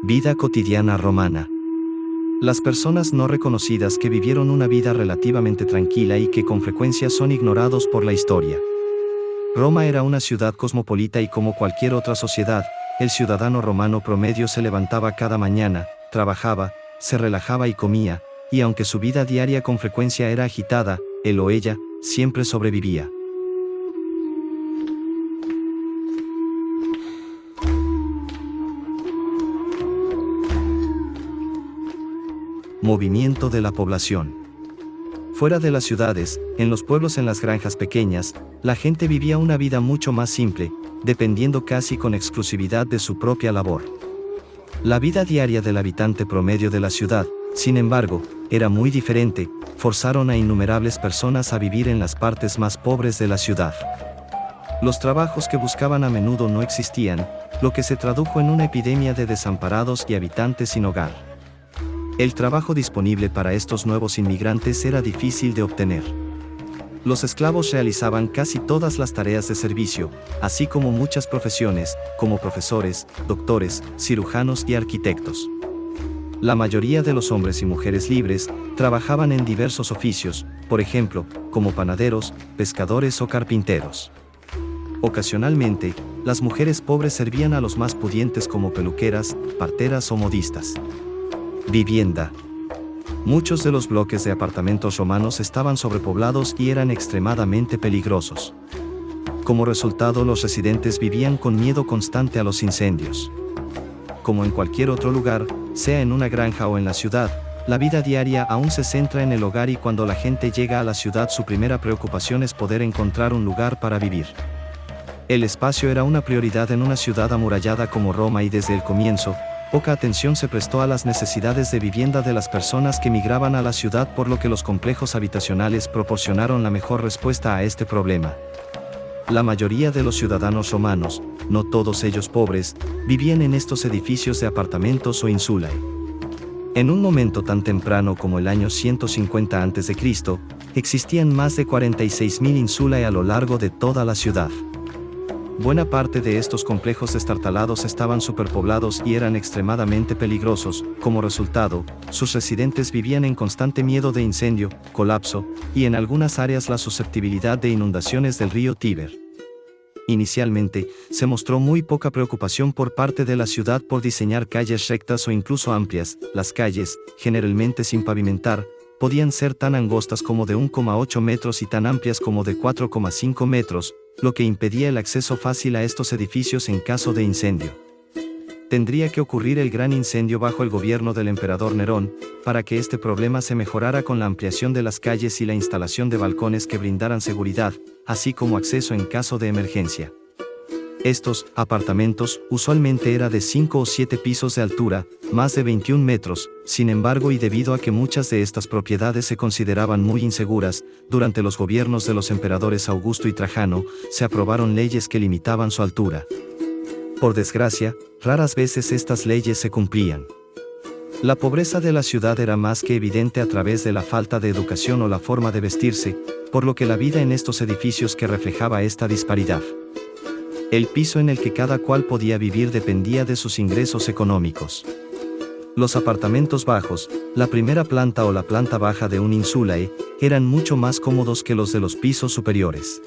Vida cotidiana romana. Las personas no reconocidas que vivieron una vida relativamente tranquila y que con frecuencia son ignorados por la historia. Roma era una ciudad cosmopolita y como cualquier otra sociedad, el ciudadano romano promedio se levantaba cada mañana, trabajaba, se relajaba y comía, y aunque su vida diaria con frecuencia era agitada, él o ella siempre sobrevivía. Movimiento de la población. Fuera de las ciudades, en los pueblos, en las granjas pequeñas, la gente vivía una vida mucho más simple, dependiendo casi con exclusividad de su propia labor. La vida diaria del habitante promedio de la ciudad, sin embargo, era muy diferente. Forzaron a innumerables personas a vivir en las partes más pobres de la ciudad. Los trabajos que buscaban a menudo no existían, lo que se tradujo en una epidemia de desamparados y habitantes sin hogar. El trabajo disponible para estos nuevos inmigrantes era difícil de obtener. Los esclavos realizaban casi todas las tareas de servicio, así como muchas profesiones, como profesores, doctores, cirujanos y arquitectos. La mayoría de los hombres y mujeres libres trabajaban en diversos oficios, por ejemplo, como panaderos, pescadores o carpinteros. Ocasionalmente, las mujeres pobres servían a los más pudientes como peluqueras, parteras o modistas. Vivienda. Muchos de los bloques de apartamentos romanos estaban sobrepoblados y eran extremadamente peligrosos. Como resultado, los residentes vivían con miedo constante a los incendios. Como en cualquier otro lugar, sea en una granja o en la ciudad, la vida diaria aún se centra en el hogar y cuando la gente llega a la ciudad su primera preocupación es poder encontrar un lugar para vivir. El espacio era una prioridad en una ciudad amurallada como Roma y desde el comienzo, poca atención se prestó a las necesidades de vivienda de las personas que migraban a la ciudad, por lo que los complejos habitacionales proporcionaron la mejor respuesta a este problema. La mayoría de los ciudadanos romanos, no todos ellos pobres, vivían en estos edificios de apartamentos o insulae. En un momento tan temprano como el año 150 a.C., existían más de 46.000 insulae a lo largo de toda la ciudad. Buena parte de estos complejos destartalados estaban superpoblados y eran extremadamente peligrosos. Como resultado, sus residentes vivían en constante miedo de incendio, colapso, y en algunas áreas la susceptibilidad de inundaciones del río Tíber. Inicialmente, se mostró muy poca preocupación por parte de la ciudad por diseñar calles rectas o incluso amplias. Las calles, generalmente sin pavimentar, podían ser tan angostas como de 1,8 metros y tan amplias como de 4,5 metros, lo que impedía el acceso fácil a estos edificios en caso de incendio. Tendría que ocurrir el gran incendio bajo el gobierno del emperador Nerón, para que este problema se mejorara con la ampliación de las calles y la instalación de balcones que brindaran seguridad, así como acceso en caso de emergencia. Estos apartamentos usualmente eran de 5 o 7 pisos de altura, más de 21 metros, sin embargo, y debido a que muchas de estas propiedades se consideraban muy inseguras, durante los gobiernos de los emperadores Augusto y Trajano, se aprobaron leyes que limitaban su altura. Por desgracia, raras veces estas leyes se cumplían. La pobreza de la ciudad era más que evidente a través de la falta de educación o la forma de vestirse, por lo que la vida en estos edificios que reflejaba esta disparidad. El piso en el que cada cual podía vivir dependía de sus ingresos económicos. Los apartamentos bajos, la primera planta o la planta baja de un insulae, eran mucho más cómodos que los de los pisos superiores.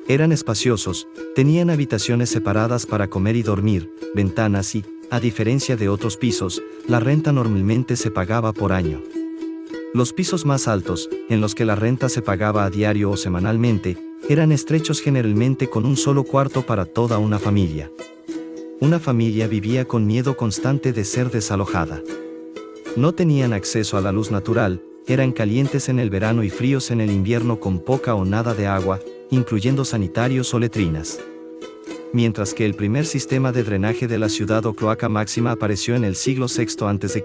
Eran espaciosos, tenían habitaciones separadas para comer y dormir, ventanas y, a diferencia de otros pisos, la renta normalmente se pagaba por año. Los pisos más altos, en los que la renta se pagaba a diario o semanalmente, eran estrechos, generalmente con un solo cuarto para toda una familia. Una familia vivía con miedo constante de ser desalojada. No tenían acceso a la luz natural, eran calientes en el verano y fríos en el invierno con poca o nada de agua, incluyendo sanitarios o letrinas. Mientras que el primer sistema de drenaje de la ciudad o cloaca máxima apareció en el siglo VI a.C.,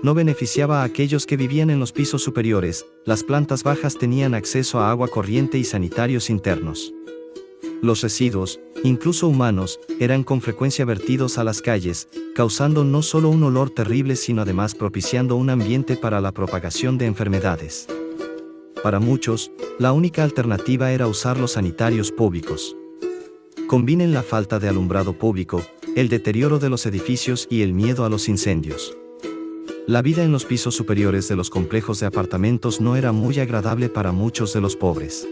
no beneficiaba a aquellos que vivían en los pisos superiores. Las plantas bajas tenían acceso a agua corriente y sanitarios internos. Los residuos, incluso humanos, eran con frecuencia vertidos a las calles, causando no solo un olor terrible sino además propiciando un ambiente para la propagación de enfermedades. Para muchos, la única alternativa era usar los sanitarios públicos. Combinen la falta de alumbrado público, el deterioro de los edificios y el miedo a los incendios. La vida en los pisos superiores de los complejos de apartamentos no era muy agradable para muchos de los pobres.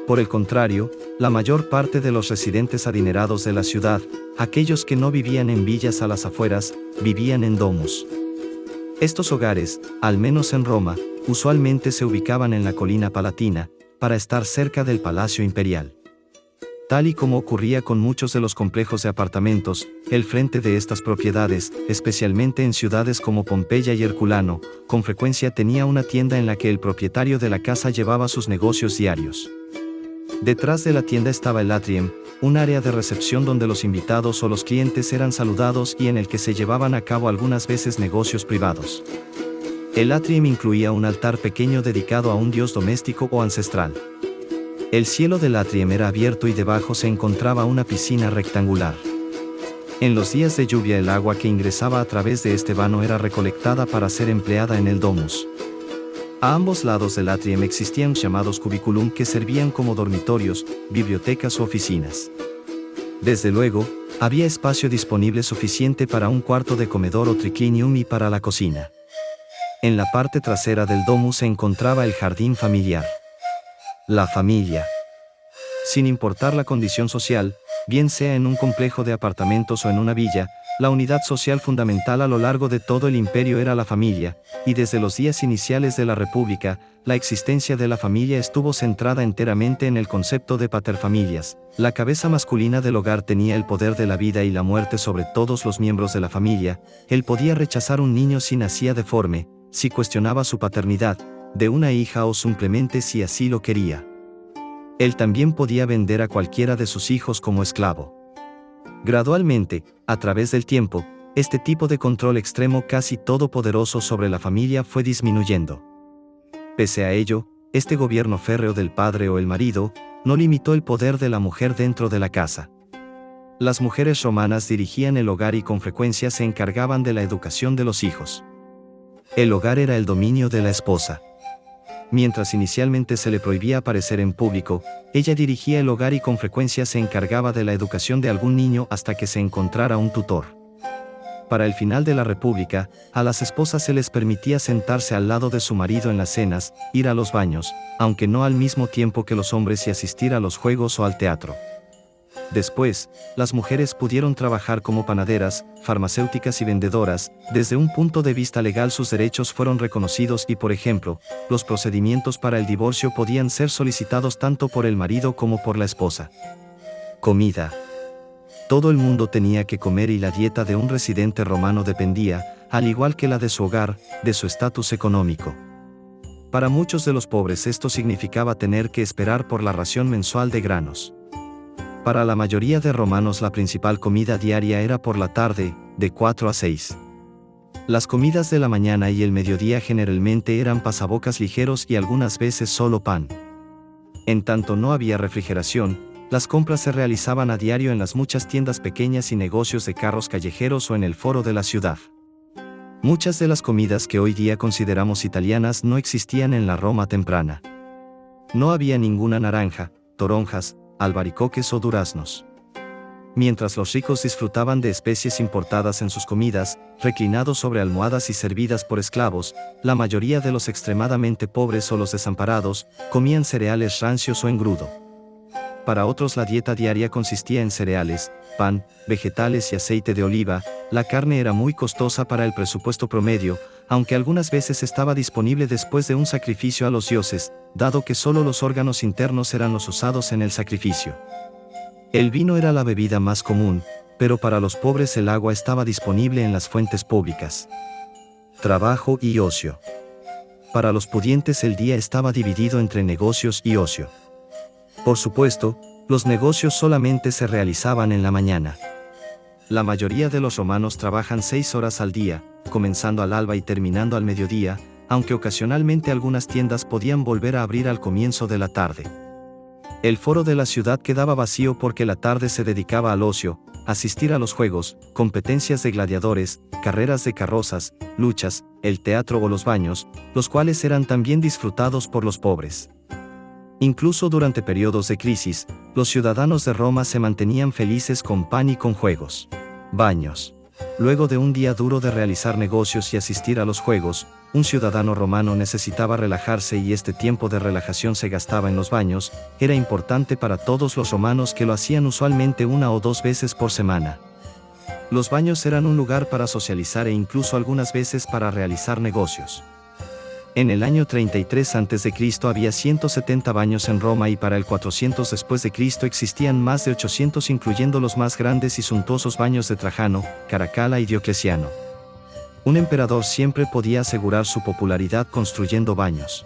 Por el contrario, la mayor parte de los residentes adinerados de la ciudad, aquellos que no vivían en villas a las afueras, vivían en domus. Estos hogares, al menos en Roma, usualmente se ubicaban en la colina palatina, para estar cerca del Palacio Imperial. Tal y como ocurría con muchos de los complejos de apartamentos, el frente de estas propiedades, especialmente en ciudades como Pompeya y Herculano, con frecuencia tenía una tienda en la que el propietario de la casa llevaba sus negocios diarios. Detrás de la tienda estaba el atrium, un área de recepción donde los invitados o los clientes eran saludados y en el que se llevaban a cabo algunas veces negocios privados. El atrium incluía un altar pequeño dedicado a un dios doméstico o ancestral. El cielo del atrium era abierto y debajo se encontraba una piscina rectangular. En los días de lluvia el agua que ingresaba a través de este vano era recolectada para ser empleada en el domus. A ambos lados del atrium existían llamados cubiculum que servían como dormitorios, bibliotecas o oficinas. Desde luego, había espacio disponible suficiente para un cuarto de comedor o triclinium y para la cocina. En la parte trasera del domus se encontraba el jardín familiar. La familia. Sin importar la condición social, bien sea en un complejo de apartamentos o en una villa, la unidad social fundamental a lo largo de todo el imperio era la familia, y desde los días iniciales de la República, la existencia de la familia estuvo centrada enteramente en el concepto de paterfamilias. La cabeza masculina del hogar tenía el poder de la vida y la muerte sobre todos los miembros de la familia. Él podía rechazar un niño si nacía deforme, si cuestionaba su paternidad, de una hija o simplemente si así lo quería. Él también podía vender a cualquiera de sus hijos como esclavo. Gradualmente, a través del tiempo, este tipo de control extremo casi todopoderoso sobre la familia fue disminuyendo. Pese a ello, este gobierno férreo del padre o el marido, no limitó el poder de la mujer dentro de la casa. Las mujeres romanas dirigían el hogar y con frecuencia se encargaban de la educación de los hijos. El hogar era el dominio de la esposa. Mientras inicialmente se le prohibía aparecer en público, ella dirigía el hogar y con frecuencia se encargaba de la educación de algún niño hasta que se encontrara un tutor. Para el final de la República, a las esposas se les permitía sentarse al lado de su marido en las cenas, ir a los baños, aunque no al mismo tiempo que los hombres y asistir a los juegos o al teatro. Después, las mujeres pudieron trabajar como panaderas, farmacéuticas y vendedoras. Desde un punto de vista legal sus derechos fueron reconocidos y, por ejemplo, los procedimientos para el divorcio podían ser solicitados tanto por el marido como por la esposa. Comida. Todo el mundo tenía que comer y la dieta de un residente romano dependía, al igual que la de su hogar, de su estatus económico. Para muchos de los pobres esto significaba tener que esperar por la ración mensual de granos. Para la mayoría de romanos la principal comida diaria era por la tarde, de 4 a 6. Las comidas de la mañana y el mediodía generalmente eran pasabocas ligeros y algunas veces solo pan. En tanto no había refrigeración, las compras se realizaban a diario en las muchas tiendas pequeñas y negocios de carros callejeros o en el foro de la ciudad. Muchas de las comidas que hoy día consideramos italianas no existían en la Roma temprana. No había ninguna naranja, toronjas, albaricoques o duraznos. Mientras los ricos disfrutaban de especies importadas en sus comidas, reclinados sobre almohadas y servidas por esclavos, la mayoría de los extremadamente pobres o los desamparados, comían cereales rancios o en grudo. Para otros la dieta diaria consistía en cereales, pan, vegetales y aceite de oliva. La carne era muy costosa para el presupuesto promedio, aunque algunas veces estaba disponible después de un sacrificio a los dioses, dado que solo los órganos internos eran los usados en el sacrificio. El vino era la bebida más común, pero para los pobres el agua estaba disponible en las fuentes públicas. Trabajo y ocio. Para los pudientes el día estaba dividido entre negocios y ocio. Por supuesto, los negocios solamente se realizaban en la mañana. La mayoría de los romanos trabajan 6 horas al día, comenzando al alba y terminando al mediodía, aunque ocasionalmente algunas tiendas podían volver a abrir al comienzo de la tarde. El foro de la ciudad quedaba vacío porque la tarde se dedicaba al ocio, asistir a los juegos, competencias de gladiadores, carreras de carrozas, luchas, el teatro o los baños, los cuales eran también disfrutados por los pobres. Incluso durante periodos de crisis, los ciudadanos de Roma se mantenían felices con pan y con juegos. Baños. Luego de un día duro de realizar negocios y asistir a los juegos, un ciudadano romano necesitaba relajarse y este tiempo de relajación se gastaba en los baños. Era importante para todos los romanos que lo hacían usualmente 1 o 2 veces por semana. Los baños eran un lugar para socializar e incluso algunas veces para realizar negocios. En el año 33 a.C. había 170 baños en Roma y para el 400 después de Cristo existían más de 800 incluyendo los más grandes y suntuosos baños de Trajano, Caracalla y Diocleciano. Un emperador siempre podía asegurar su popularidad construyendo baños.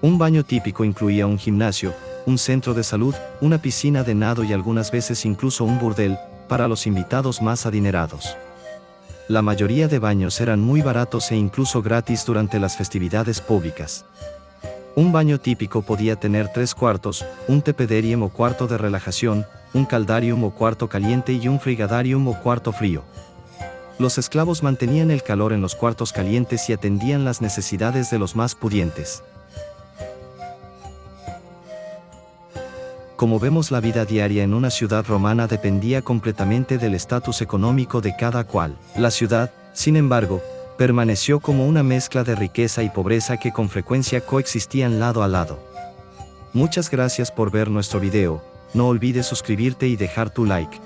Un baño típico incluía un gimnasio, un centro de salud, una piscina de nado y algunas veces incluso un burdel, para los invitados más adinerados. La mayoría de baños eran muy baratos e incluso gratis durante las festividades públicas. Un baño típico podía tener 3 cuartos, un tepederium o cuarto de relajación, un caldarium o cuarto caliente y un frigadarium o cuarto frío. Los esclavos mantenían el calor en los cuartos calientes y atendían las necesidades de los más pudientes. Como vemos, la vida diaria en una ciudad romana dependía completamente del estatus económico de cada cual. La ciudad, sin embargo, permaneció como una mezcla de riqueza y pobreza que con frecuencia coexistían lado a lado. Muchas gracias por ver nuestro video, no olvides suscribirte y dejar tu like.